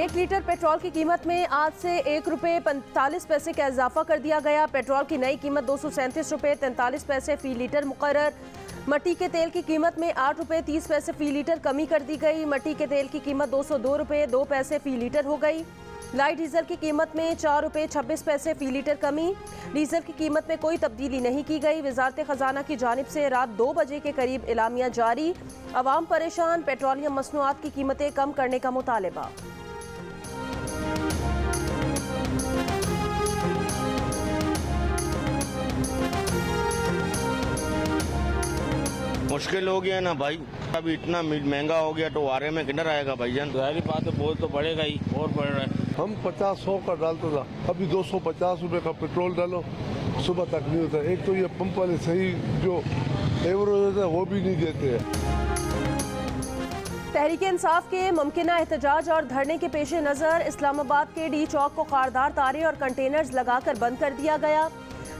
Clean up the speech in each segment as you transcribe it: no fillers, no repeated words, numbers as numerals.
1 litre petrol की कीमत में आज से 1 रुपये 45 पैसे का इजाफा कर दिया गया। पेट्रोल की नई कीमत 237 रुपये 43 पैसे फी लीटर मुकर्रर। मट्टी के तेल की कीमत में 8 रुपये 30 पैसे फी लीटर कमी कर दी गई। मट्टी के तेल की कीमत 202 रुपये 2 पैसे फी लीटर हो गई। लाइट डीजल की कीमत में 4 रुपये 26 पैसे फी लीटर कमी। डीजल की कीमत में कोई तब्दीली नहीं की गई। वजारत खजाना की जानिब से रात 2 बजे के करीब एलामिया जारी। अवाम परेशान, पेट्रोलियम मसनूआत की कीमतें कम करने का मुतालबा। मुश्किल हो गया ना भाई, अभी इतना महंगा हो गया तो आरे में किधर आएगा भाईजान। जाहिर बात है बोल तो बढ़ेगा ही और बढ़ रहा है। हम 50-100 का डालता था, अभी 250 रुपए का पेट्रोल डालो सुबह तक नहीं होता। एक तो ये पंप वाले सही जो एवरेज होता है वो भी नहीं देते हैं। तहरीक इंसाफ के मुमकिना एहतजाज और धरने के पेश नज़र इस्लामाबाद के डी चौक को खारदार तारे और कंटेनर्स लगाकर बंद कर दिया गया।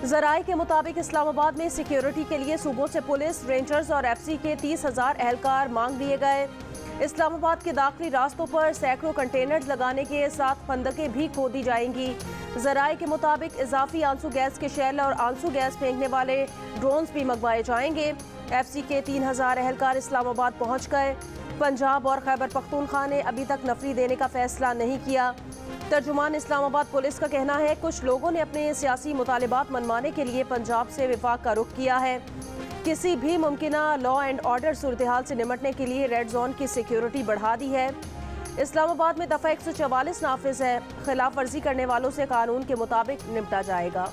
जराए के मुताबिक इस्लामाबाद में सिक्योरिटी के लिए सूबों से पुलिस, रेंजर्स और एफसी के 30,000 एहलकार मांग लिए गए। इस्लामाबाद के दाखिली रास्तों पर सैकड़ों कंटेनर्स लगाने के साथ खंदकें भी खोदी जाएंगी। जराए के मुताबिक इजाफी आंसू गैस के शेल और आंसू गैस फेंकने वाले ड्रोन्स भी मंगवाए जाएंगे। एफसी के 3,000 एहलकार इस्लामाबाद पहुंच गए। पंजाब और खैबर पख्तूनख्वा ने अभी तक नफरी देने का फैसला नहीं किया। तर्जुमान इस्लामाबाद पुलिस का कहना है कुछ लोगों ने अपने सियासी मुतालिबात मनवाने के लिए पंजाब से विफाक का रुख किया है। किसी भी मुमकिना लॉ एंड ऑर्डर सूरत हाल से निमटने के लिए रेड जोन की सिक्योरिटी बढ़ा दी है। इस्लामाबाद में दफ़ा 144 नाफिज है। खिलाफ वर्जी करने वालों से कानून के मुताबिक निपटा जाएगा।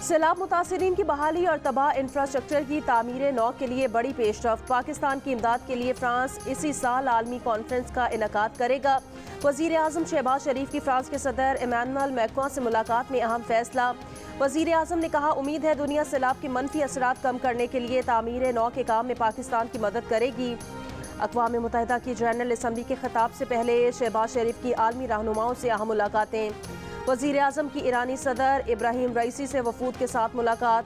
सैलाब मुतासिरीन की बहाली और तबाह इंफ्रास्ट्रक्चर की तामीर नौ के लिए बड़ी पेशरफ्त। पाकिस्तान की इमदाद के लिए फ्रांस इसी साल आलमी कॉन्फ्रेंस का इनेकाद करेगा। वज़ीर आज़म शहबाज शरीफ की फ्रांस के सदर इमैनुअल मैक्रों से मुलाकात में अहम फैसला। वज़ीर आज़म ने कहा उम्मीद है दुनिया सैलाब के मनफी असरात कम करने के लिए तामीर नौ के काम में पाकिस्तान की मदद करेगी। अक़वाम मुत्तहिदा की जनरल असम्बली के खिताब से पहले शहबाज शरीफ की आलमी रहनुमाओं से अहम मुलाकातें। वज़ीर आज़म की ईरानी सदर इब्राहिम रईसी से वफूद के साथ मुलाकात।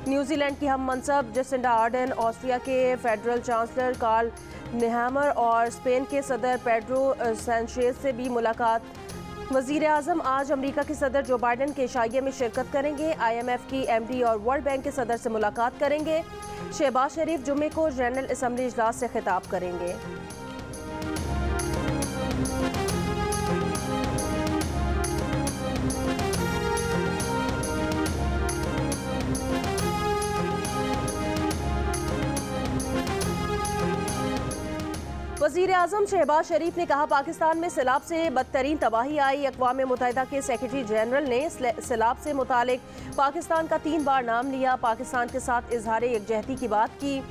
न्यूजीलैंड की हम मनसब जसिंडा आर्डन, ऑस्ट्रिया के फेडरल चांसलर कार्ल नेहमर और स्पेन के सदर पेड्रो सैंचेज से भी मुलाकात। वज़ीर आज़म आज अमरीका के सदर जो बाइडन के इशाइये में शिरकत करेंगे। IMF की MD और वर्ल्ड बैंक के सदर से मुलाकात करेंगे। शहबाज शरीफ जुम्मे को जनरल असम्बली इजलास से खिताब करेंगे। वज़ीर आज़म शहबाज शरीफ ने कहा पाकिस्तान में सैलाब से बदतरीन तबाही आई। अक़वाम मुत्तहिदा के सेक्रेटरी जनरल ने सैलाब से मुतालिक पाकिस्तान का 3 बार नाम लिया। पाकिस्तान के साथ इजहार यकजहती की बात की।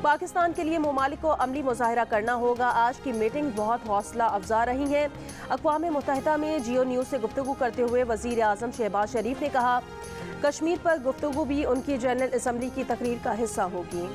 पाकिस्तान के लिए ममालिक को अमली मुज़ाहिरा करना होगा। आज की मीटिंग बहुत हौसला अफजा रही है। अक़वाम मुत्तहिदा में जियो न्यूज़ से गुफ्तगू करते हुए वज़ीर आज़म शहबाज शरीफ ने कहा कश्मीर पर गुफ्तगू भी उनकी जनरल असम्बली की तकरीर का हिस्सा होगी।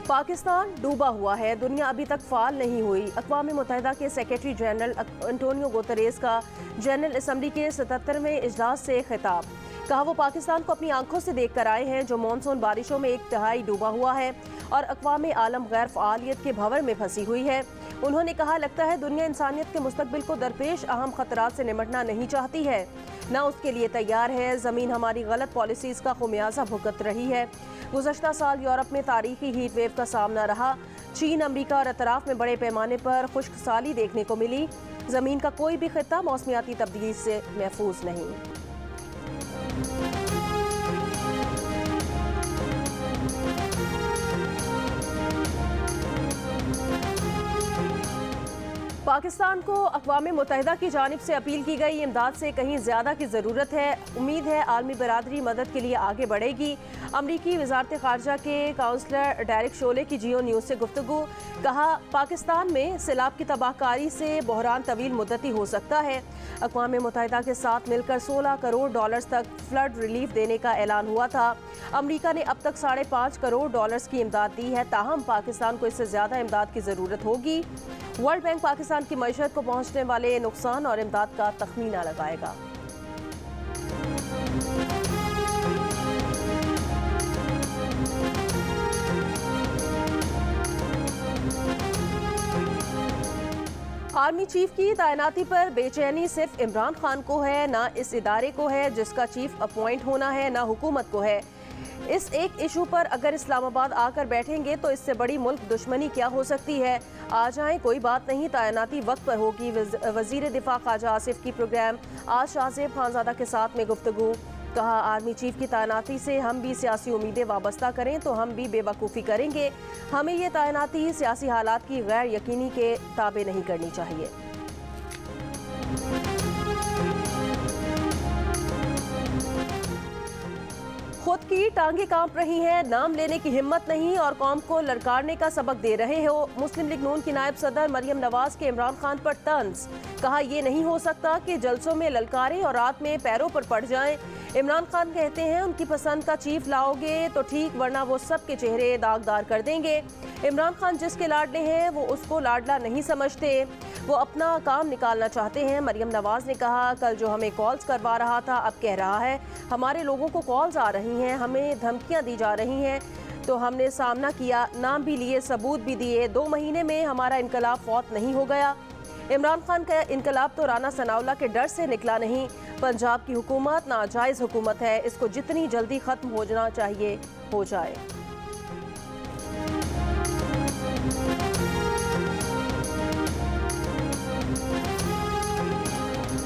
पाकिस्तान डूबा हुआ है, दुनिया अभी तक फाल नहीं हुई। अक़वाम मुत्तहिदा के सेक्रेटरी जनरल एंटोनियो गुतेरेस का जनरल असम्बली के 77वें इजलास से खिताब। कहा वो पाकिस्तान को अपनी आंखों से देख कर आए हैं जो मानसून बारिशों में 1/3 डूबा हुआ है और अक़वाम आलम गैर फ़आलियत के भंवर में फंसी हुई है। उन्होंने कहा लगता है दुनिया इंसानियत के मुस्तकबिल को दरपेश अहम खतरात से निमटना नहीं चाहती है, न उसके लिए तैयार है। ज़मीन हमारी गलत पॉलिसीज़ का खुमियाजा भुगत रही है। गुज़श्ता साल यूरोप में तारीखी हीट वेव का सामना रहा। चीन, अमरीका और अतराफ में बड़े पैमाने पर खुश्क साली देखने को मिली। ज़मीन का कोई भी खित्ता मौसमियाती तब्दीली से महफूज नहीं। पाकिस्तान को अक़वाम मुत्तहिदा की जानिब से अपील की गई इमदाद से कहीं ज़्यादा की ज़रूरत है। उम्मीद है आलमी बरादरी मदद के लिए आगे बढ़ेगी। अमरीकी वज़ारत ख़ारजा के काउंसलर डेरिक शोले की जियो न्यूज़ से गुफ्तगू। कहा पाकिस्तान में सैलाब की तबाहकारी से बहरान तवील मुद्दती हो सकता है। अक़वाम मुत्तहिदा के साथ मिलकर $16 करोड़ तक फ्लड रिलीफ देने का ऐलान हुआ था। अमरीका ने अब तक $5.5 करोड़ की इमदाद दी है। ताहम पाकिस्तान को इससे ज़्यादा इमदाद की ज़रूरत होगी। वर्ल्ड बैंक पाकिस्तान की मईशत को पहुंचने वाले नुकसान और इमदाद का तखमीना लगाएगा। आर्मी चीफ की तैनाती पर बेचैनी सिर्फ इमरान खान को है, ना इस इदारे को है जिसका चीफ अपॉइंट होना है, ना हुकूमत को है। इस एक इशू पर अगर इस्लामाबाद आकर बैठेंगे तो इससे बड़ी मुल्क दुश्मनी क्या हो सकती है। आ जाएं, कोई बात नहीं, तैनाती वक्त पर होगी। वजीर दिफा ख्वाजा आसिफ की प्रोग्राम आज शाहजेब खानजादा के साथ में गुफ्तगू। कहा, आर्मी चीफ की तैनाती से हम भी सियासी उम्मीदें वाबस्ता करें तो हम भी बेवकूफ़ी करेंगे। हमें ये तैनाती सियासी हालात की गैर यकीनी के ताबे नहीं करनी चाहिए। खुद की टांगे कांप रही हैं, नाम लेने की हिम्मत नहीं और कौम को ललकारने का सबक दे रहे हो। मुस्लिम लीग नून की नायब सदर मरियम नवाज के इमरान खान पर तंज। कहा, ये नहीं हो सकता कि जलसों में ललकारें और रात में पैरों पर पड़ जाएं। इमरान खान कहते हैं, उनकी पसंद का चीफ लाओगे तो ठीक, वरना वो सबके चेहरे दागदार कर देंगे। इमरान खान जिसके लाडले हैं वो उसको लाडला नहीं समझते, वो अपना काम निकालना चाहते हैं। मरियम नवाज ने कहा, कल जो हमें कॉल्स करवा रहा था अब कह रहा है हमारे लोगों को कॉल्स आ रही हैं, हमें धमकियां दी जा रही हैं, तो हमने सामना किया, नाम भी लिए, सबूत भी दिए। 2 महीने में हमारा इनकलाब फौत नहीं हो गया। इमरान खान का इनकलाब तो राना सनाउल्लाह के डर से निकला नहीं। पंजाब की हुकूमत नाजायज़ हुकूमत है, इसको जितनी जल्दी ख़त्म होना चाहिए हो जाए।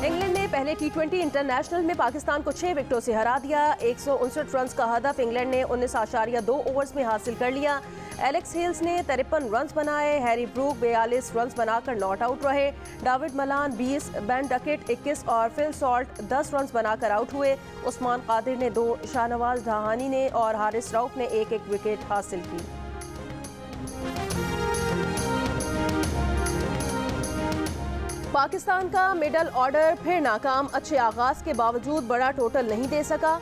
इंग्लैंड ने पहले T20 इंटरनेशनल में पाकिस्तान को 6 विकेटों से हरा दिया। 159 रन का हदफ इंग्लैंड ने 19.2 ओवर्स में हासिल कर लिया। एलेक्स हेल्स ने 53 रन बनाए, हैरी ब्रूक 42 रन बनाकर नॉट आउट रहे। डेविड मलान 20, बेन डकेट 21 और फिल सॉल्ट 10 रन बनाकर आउट हुए। उस्मान कादिर ने 2, शाहनवाज ढहानी ने और हारिस रऊफ ने 1-1 विकेट हासिल की। पाकिस्तान का मिडल ऑर्डर फिर नाकाम, अच्छे आगाज के बावजूद बड़ा टोटल नहीं दे सका।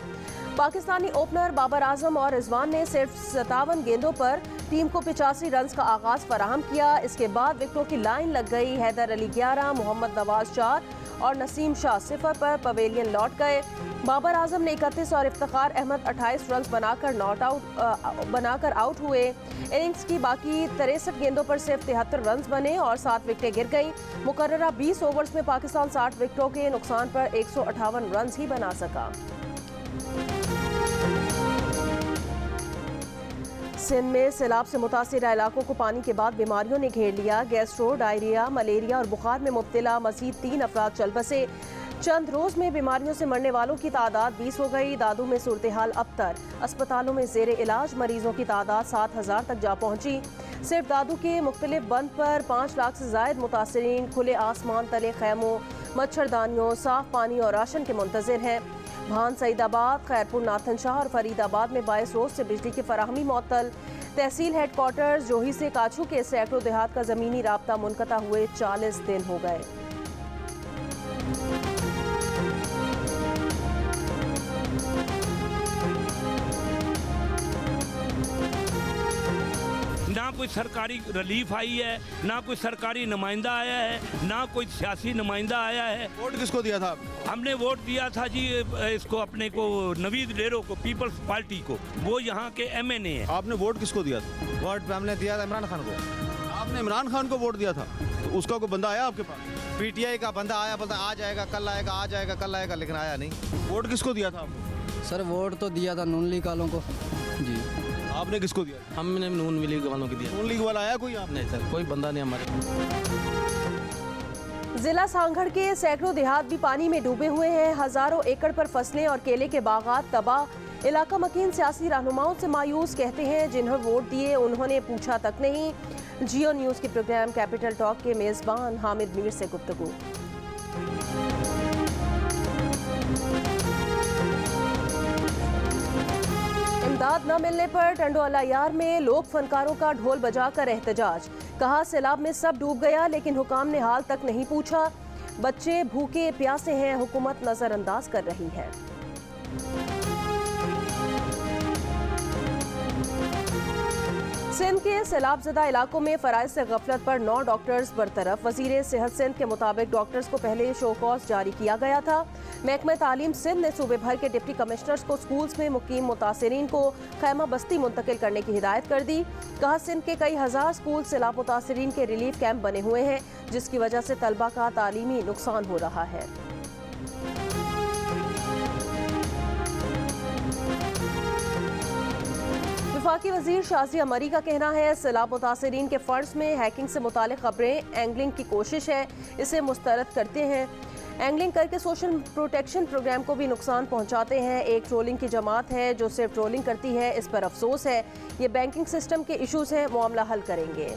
पाकिस्तानी ओपनर बाबर आजम और रिजवान ने सिर्फ 57 गेंदों पर टीम को 85 रन का आगाज फराहम किया। इसके बाद विकेटों की लाइन लग गई। हैदर अली 11, मोहम्मद नवाज 4 और नसीम शाह 0 पर पवेलियन लौट गए। बाबर आजम ने 31 और इफ्तिखार अहमद 28 रन बनाकर आउट हुए। इनिंग्स की बाकी 63 गेंदों पर सिर्फ 73 रन बने और 7 विकेटें गिर गईं। मुकर्ररा 20 ओवर्स में पाकिस्तान 60 विकेटों के नुकसान पर 158 रन ही बना सका। सिंध में सैलाब से मुतासिर इलाकों को पानी के बाद बीमारियों ने घेर लिया। गैस्ट्रो, डायरिया, मलेरिया और बुखार में मुब्तला मजीद 3 अफराद चल बसे। चंद रोज में बीमारियों से मरने वालों की तादाद 20 हो गई। दादू में सूरत हाल अबतर, अस्पतालों में जेर इलाज मरीजों की तादाद 7000 तक जा पहुंची। सिर्फ दादू के मुख्तलिफ बंद पर 5 लाख से जायद मुतासरीन खुले आसमान तले खैमों, मच्छरदानियों, साफ पानी और राशन के मुंतजिर हैं। भान, सईदाबाद, खैरपुर, नाथन शाह और फरीदाबाद में 22 रोज से बिजली की फराहमी मुअत्तल। तहसील हेडक्वार्टर्स जोही से काछू के सैकड़ों देहात का ज़मीनी राब्ता मुनक़ता हुए 40 दिन हो गए। ना कोई सरकारी रिलीफ आई है, ना कोई सरकारी नुमाइंदा आया है, ना कोई सियासी नुमाइंदा आया है। वोट किसको दिया था? हमने वोट दिया था जी इसको, अपने को नवीद डेरो को, पीपल्स पार्टी को। वो यहाँ के MNA है। आपने वोट किसको दिया था? वोट हमने दिया था इमरान खान को। आपने इमरान खान को वोट दिया था, तो उसका कोई बंदा आया आपके पास? PTI का बंदा आया, बोलता आ जाएगा कल आएगा, आ जाएगा कल आएगा, लेकिन आया नहीं। वोट किसको दिया था आपने? सर वोट तो दिया था नून लीग वालों को जी। आपने किसको दिया? हमने नून लीग वालों को दिया। नून लीग वाला आया कोई? आपने? नहीं सर, कोई बंदा नहीं हमारे। जिला सांगड़ के सैकड़ों देहात भी पानी में डूबे हुए हैं। हजारों एकड़ पर फसलें और केले के बागात तबाह। इलाका मकीन सियासी रहनुमाओं से मायूस, कहते हैं जिन्हें वोट दिए उन्होंने पूछा तक नहीं। जियो न्यूज़ के प्रोग्राम कैपिटल टॉक के मेज़बान हामिद मीर से गुफ्तगू। इमदाद न मिलने पर टंडोअलायार में लोक फनकारों का ढोल बजाकर एहतजाज। कहा, सैलाब में सब डूब गया लेकिन हुकाम ने हाल तक नहीं पूछा। बच्चे भूखे प्यासे हैं, हुकूमत नजरअंदाज कर रही है। सिंध के सैलाबजदा इलाकों में फराइज से गफलत पर 9 डॉक्टर्स बरतरफ। वजीर सेहत सिंध के मुताबिक डॉक्टर्स को पहले शो कॉज जारी किया गया था। महकमा तालीम सिंध ने सूबे भर के डिप्टी कमिश्नर्स को स्कूल्स में मुकीम मुतासरीन को खैमा बस्ती मुंतकिल करने की हिदायत कर दी। कहा, सिंध के कई हजार स्कूल सैलाब मुतासरीन के रिलीफ कैंप बने हुए हैं, जिसकी वजह से तलबा का तालीमी नुकसान हो रहा है। वफाकी वजीर शाजी अमरी का कहना है, सैलाब मुतासरीन के फंड्स में हैकिंग से मुतालिक खबरें एंगलिंग की कोशिश है, इसे मुस्तरद करते हैं। एंगलिंग करके सोशल प्रोटेक्शन प्रोग्राम को भी नुकसान पहुंचाते हैं। एक ट्रोलिंग की जमात है जो सिर्फ ट्रोलिंग करती है, इस पर अफसोस है। ये बैंकिंग सिस्टम के इशूज हैं, मामला हल करेंगे।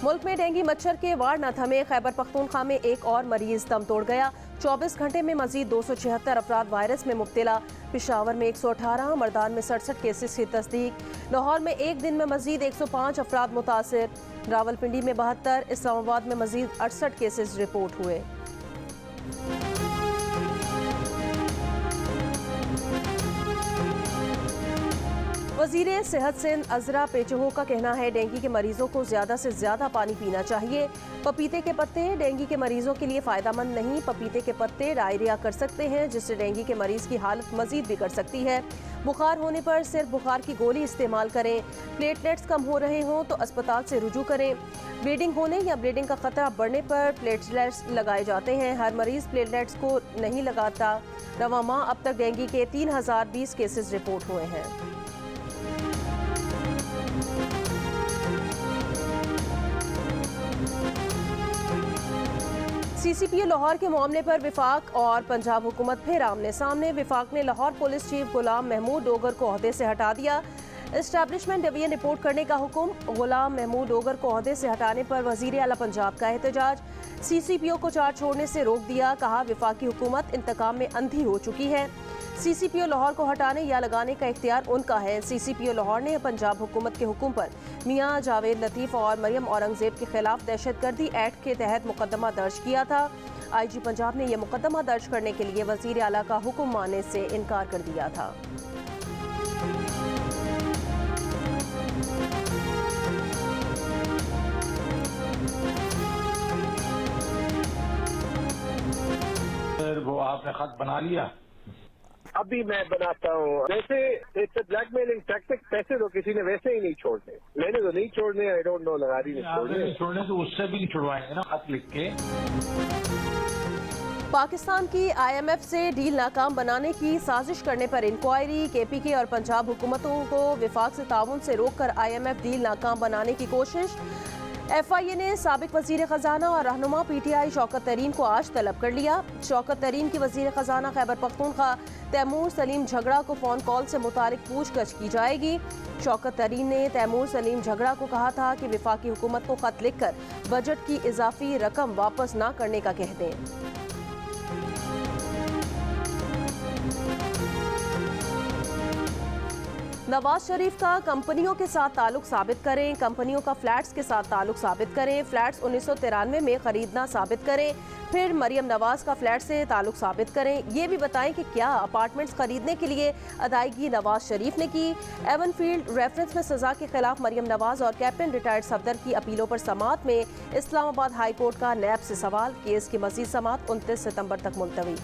मुल्क में डेंगू मच्छर के वार न थमे। खैबर पख्तूनख्वा में एक और मरीज दम तोड़ गया। 24 घंटे में मजीद 276 अफराद वायरस में मुब्तला। पेशावर में 118, मर्दान में 67 केसेस की तस्दीक। लाहौर में एक दिन में मजीद 105 अफराद मुतासिर। रावलपिंडी में 72, इस्लामाबाद में मजीद 68 केसेस रिपोर्ट हुए। वज़ीर सेहत सिंध अजरा पेचहो का कहना है, डेंगू के मरीजों को ज़्यादा से ज़्यादा पानी पीना चाहिए। पपीते के पत्ते डेंगू के मरीजों के लिए फ़ायदेमंद नहीं। पपीते के पत्ते डायरिया कर सकते हैं, जिससे डेंगू के मरीज की हालत मज़ीद बिगड़ सकती है। बुखार होने पर सिर्फ बुखार की गोली इस्तेमाल करें। प्लेटलेट्स कम हो रहे हों तो अस्पताल से रुजू करें। ब्लीडिंग होने या ब्लीडिंग का खतरा बढ़ने पर प्लेटलेट्स लगाए जाते हैं। हर मरीज प्लेटलेट्स को नहीं लगाता। रवां माह अब तक डेंगू के 3020 केसेस रिपोर्ट हुए हैं। CCPO लाहौर के मामले पर विफाक और पंजाब हुकूमत फिर आमने सामने। विफाक ने लाहौर पुलिस चीफ गुलाम महमूद डोगर को ओहदे से हटा दिया। एस्टैब्लिशमेंट डिवीजन रिपोर्ट करने का हुक्म। गुलाम महमूद डोगर को ओहदे से हटाने पर वजीर आला पंजाब का एहतजाज। CCPO को चार्ज छोड़ने से रोक दिया। कहा, विफाकी हुकूमत इंतकाम में अंधी हो चुकी है। CCPO लाहौर को हटाने या लगाने का इख्तियार उनका है। CCPO लाहौर ने पंजाब हुकूमत के हुक्म पर मियां जावेद लतीफ़ और मरियम औरंगजेब के खिलाफ दहशतगर्दी एक्ट के तहत मुकदमा दर्ज किया था। IG पंजाब ने यह मुकदमा दर्ज करने के लिए वजीर आला का हुक्म मानने से इनकार कर दिया था। वो आपने खत बना लिया? अभी मैं बनाता हूँ। वैसे इट्स अ ब्लैकमेलिंग टैक्टिक। पैसे तो किसी ने वैसे ही नहीं छोड़ने। मैंने तो नहीं छोड़ने। आई डोंट नो, लगारी नहीं छोड़ने तो उससे भी नहीं छुड़वाएंगे ना खत लिख के। पाकिस्तान की IMF से डील नाकाम बनाने की साजिश करने पर इंक्वायरी। KPK और पंजाब हुकूमतों को विफाक से ताउन से रोककर IMF डील नाकाम बनाने की कोशिश। FIA ने साबिक वजीर खजाना और रहनुमा PTI शौकत तरीन को आज तलब कर लिया। शौकत तरीन की वजीर खजाना खैबर पख्तूनख्वा तैमूर सलीम झगड़ा को फ़ोन कॉल से मुतालिक पूछगछ की जाएगी। शौकत तरीन ने तैमूर सलीम झगड़ा को कहा था कि विफाकी हुकूमत को खत लिखकर बजट की इजाफी रकम वापस ना करने का कह दें। नवाज शरीफ का कंपनियों के साथ ताल्लुक साबित करें। कंपनियों का फ्लैट्स के साथ ताल्लुक साबित करें। फ्लैट्स 1993 में खरीदना साबित करें। फिर मरियम नवाज का फ्लैट से ताल्लुक साबित करें। ये भी बताएं कि क्या अपार्टमेंट्स खरीदने के लिए अदायगी नवाज शरीफ ने की। एवन फील्ड रेफरेंस में सजा के खिलाफ मरियम नवाज और कैप्टन रिटायर्ड सफदर की अपीलों पर समाअत में इस्लामाबाद हाई कोर्ट का नैब से सवाल। केस की मजीद समाअत 29 सितंबर तक मुलतवी।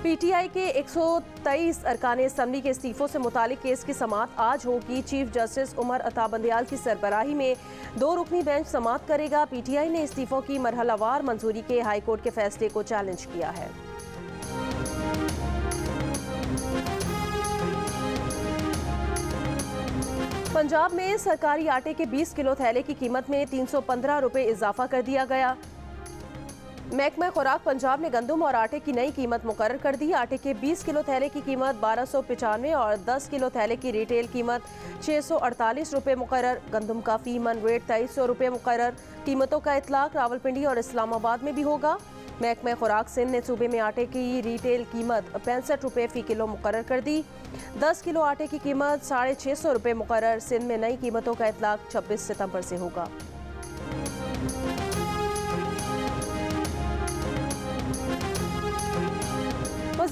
PTI के 123 अरकान असम्बली के इस्तीफों से मुतालिक केस की समाअत आज होगी। चीफ जस्टिस उमर अता बंदियाल की सरबराही में 2 रुकनी बेंच समाअत करेगा। PTI ने इस्तीफों की मरहलावार मंजूरी के हाई कोर्ट के फैसले को चैलेंज किया है। पंजाब में सरकारी आटे के 20 किलो थैले की कीमत में 315 रुपये इजाफा कर दिया गया। महकमा खुराक पंजाब ने गंदम और आटे की नई कीमत मुकर्रर कर दी। आटे के 20 किलो थैले की कीमत 1295 और 10 किलो थैले की रिटेल कीमत 648 रुपये मुकर्रर। गंदम का फी मन रेट 2300 रुपये मुकर्रर। कीमतों का इतलाक रावलपिंडी और इस्लामाबाद में भी होगा। महकमा खुराक सिंध ने सूबे में आटे की रिटेल कीमत 65 रुपये फ़ी किलो मुकर्रर कर दी। 10 किलो आटे की कीमत 650 रुपये मुकर्रर। सिंध में नई कीमतों का इतलाक 26 सितंबर से होगा।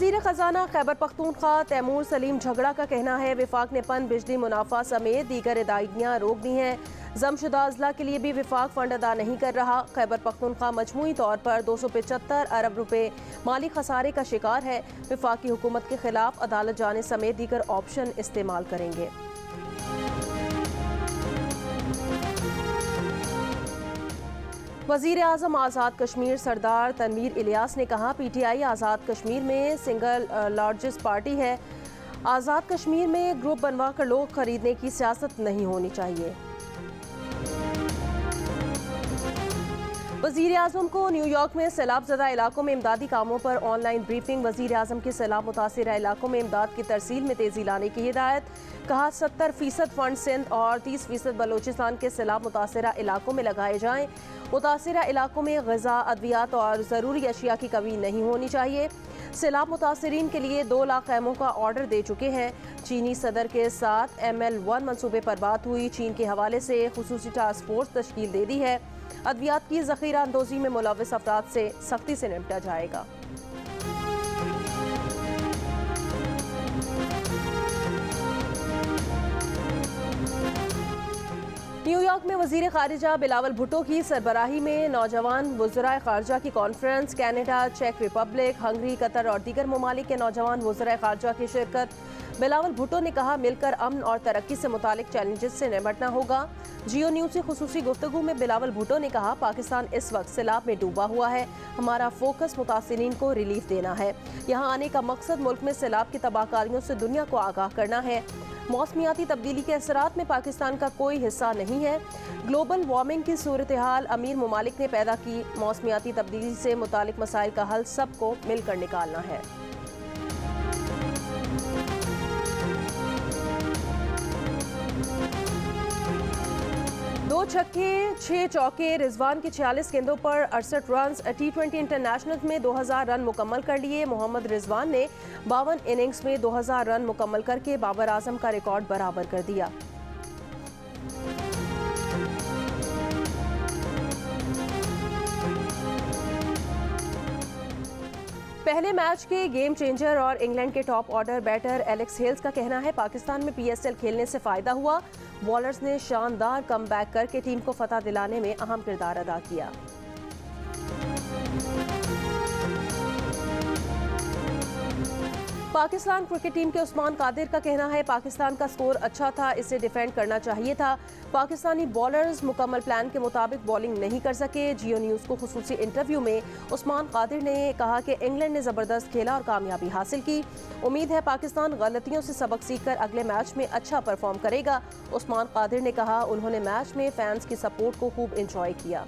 वजीर खजाना खैबर पख्तूनख्वा तैमूर सलीम झगड़ा का कहना है विफाक ने पन बिजली मुनाफा समेत दीगर अदायगियाँ रोक दी हैं। जमशुदा अजला के लिए भी विफाक फंड अदा नहीं कर रहा। खैबर पख्तूनख्वा मजमूई तौर पर 275 अरब रुपए माली खसारे का शिकार है। विफाकी हुकूमत के खिलाफ अदालत जाने समेत दीगर ऑप्शन इस्तेमाल करेंगे। वज़ीर आज़म आज़ाद कश्मीर सरदार तनवीर इलियास ने कहा PTI आज़ाद कश्मीर में सिंगल लार्जेस्ट पार्टी है। आज़ाद कश्मीर में ग्रुप बनवा कर लोग खरीदने की सियासत नहीं होनी चाहिए। वज़ीर आज़म को न्यूयॉर्क में सैलाब ज़दा इलाकों में इमदादी कामों पर ऑनलाइन ब्रीफिंग। वज़ीर आज़म की सैलाब मुतासिरा इलाकों में इमदाद की तरसील में तेज़ी लाने की हिदायत। कहा 70% फंड सिंध और 30% बलोचिस्तान के सैलाब मुतासिरा इलाकों में लगाए जाएँ। मुतासिरा इलाकों में ग़िज़ा, अद्वियात और ज़रूरी अशिया की कमी नहीं होनी चाहिए। सैलाब मुतासिरीन के लिए 2 लाख खैमों का ऑर्डर दे चुके हैं। चीनी सदर के साथ ML1 मनसूबे पर बात हुई। चीन के हवाले से खुसूसी टास्क फोर्स तश्कील दे दी है। अद्वियात की ज़ख़ीरा अंदोज़ी में मुलव्वस अफराद से सख्ती से निपटा जाएगा। न्यूयॉर्क में वज़ीर ख़ारिजा बिलावल भुट्टो की सरबराही में नौजवान वज़राए ख़ारिजा की कॉन्फ्रेंस। कैनेडा, चेक रिपब्लिक, हंगरी, कतर और दीगर ममालिक के नौजवान वज़राए ख़ारिजा की शिरकत। बिलावल भुट्टो ने कहा मिलकर अमन और तरक्की से मुतालिक चैलेंजेस से निपटना होगा। जियो न्यूज़ से खुसूसी गुफ्तगू में बिलावल भुट्टो ने कहा पाकिस्तान इस वक्त सैलाब में डूबा हुआ है। हमारा फोकस मुतासिरीन को रिलीफ देना है। यहाँ आने का मकसद मुल्क में सैलाब की तबाहकारियों से दुनिया को आगाह करना है। मौसमियाती तब्दीली के असरात में पाकिस्तान का कोई हिस्सा नहीं है। ग्लोबल वार्मिंग की सूरत हाल अमीर ममालिक ने पैदा की। मौसमियाती तब्दीली से मुतालिक मसाइल का हल सबको मिलकर निकालना है। दो छक्के 6 चौके रिजवान के 46 गेंदों पर 68 रन। T20 इंटरनेशनल में 2000 रन मुकम्मल कर लिए। मोहम्मद रिजवान ने 52 इनिंग्स में 2000 रन मुकम्मल करके बाबर आजम का रिकॉर्ड बराबर कर दिया। पहले मैच के गेम चेंजर और इंग्लैंड के top order batter Alex Hales का कहना है पाकिस्तान में PSL खेलने से फायदा हुआ। बॉलर्स ने शानदार कमबैक करके टीम को फतह दिलाने में अहम किरदार अदा किया। पाकिस्तान क्रिकेट टीम के उस्मान कादिर का कहना है पाकिस्तान का स्कोर अच्छा था, इसे डिफेंड करना चाहिए था। पाकिस्तानी बॉलर्स मुकम्मल प्लान के मुताबिक बॉलिंग नहीं कर सके। जियो न्यूज़ को खुसूसी इंटरव्यू में उस्मान कादिर ने कहा कि इंग्लैंड ने ज़बरदस्त खेला और कामयाबी हासिल की। उम्मीद है पाकिस्तान गलतियों से सबक सीखकर अगले मैच में अच्छा परफॉर्म करेगा। उस्मान कादिर ने कहा उन्होंने मैच में फैंस की सपोर्ट को खूब इंजॉय किया।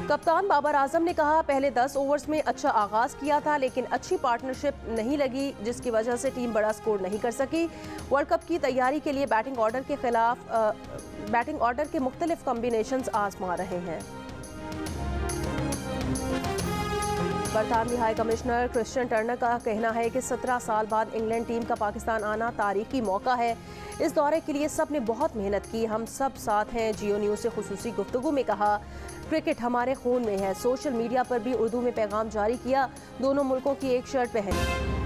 कप्तान बाबर आजम ने कहा पहले 10 ओवर्स में अच्छा आगाज किया था लेकिन अच्छी पार्टनरशिप नहीं लगी जिसकी वजह से टीम बड़ा स्कोर नहीं कर सकी। वर्ल्ड कप की तैयारी के लिए बैटिंग ऑर्डर के मुख्तलिफ कॉम्बिनेशंस आजमा रहे हैं। बरतानवी हाई कमिश्नर क्रिश्चियन टर्नर का कहना है कि 17 साल बाद इंग्लैंड टीम का पाकिस्तान आना तारीखी मौका है। इस दौरे के लिए सब ने बहुत मेहनत की, हम सब साथ हैं। जियो न्यूज़ से खुसूसी गुफ्तगू में कहा क्रिकेट हमारे खून में है। सोशल मीडिया पर भी उर्दू में पैगाम जारी किया। दोनों मुल्कों की एक शर्ट पहनी।